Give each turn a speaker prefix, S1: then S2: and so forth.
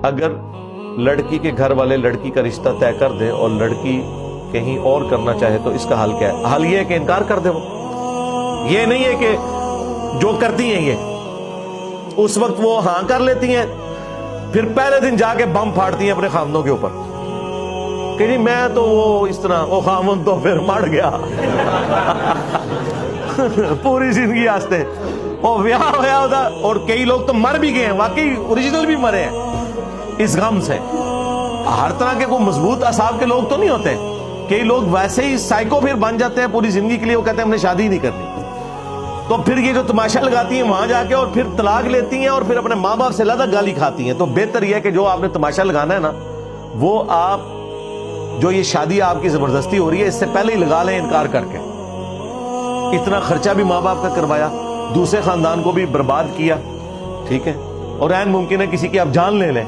S1: اگر لڑکی کے گھر والے لڑکی کا رشتہ طے کر دیں اور لڑکی کہیں اور کرنا چاہے تو اس کا حل کیا ہے؟ حل یہ ہے کہ انکار کر دے. وہ یہ نہیں ہے کہ جو کرتی ہیں یہ اس وقت وہ ہاں کر لیتی ہیں، پھر پہلے دن جا کے بم پھاڑتی ہیں اپنے خامدوں کے اوپر کہ جی میں تو وہ اس طرح وہ خامن تو پھر مر گیا پوری زندگی آستے وہ بیاہ ہوا ہوتا. اور کئی لوگ تو مر بھی گئے ہیں، واقعی اوریجنل بھی مرے ہیں اس غم سے. ہر طرح کے کوئی مضبوط اعصاب کے لوگ تو نہیں ہوتے، کئی لوگ ویسے ہی سائیکو پھر بن جاتے ہیں پوری زندگی کے لیے. وہ کہتے ہیں ہم نے شادی نہیں کرنی، تو پھر یہ جو تماشا لگاتی ہیں وہاں جا کے اور پھر طلاق لیتی ہیں اور پھر اپنے ماں باپ سے زیادہ گالی کھاتی ہیں. تو بہتر یہ ہے کہ جو آپ نے تماشا لگانا ہے نا، وہ آپ جو یہ شادی آپ کی زبردستی ہو رہی ہے اس سے پہلے ہی لگا لیں انکار کر کے. اتنا خرچہ بھی ماں باپ کا کروایا، دوسرے خاندان کو بھی برباد کیا، ٹھیک ہے، اور عین ممکن ہے کسی کی آپ جان لے لیں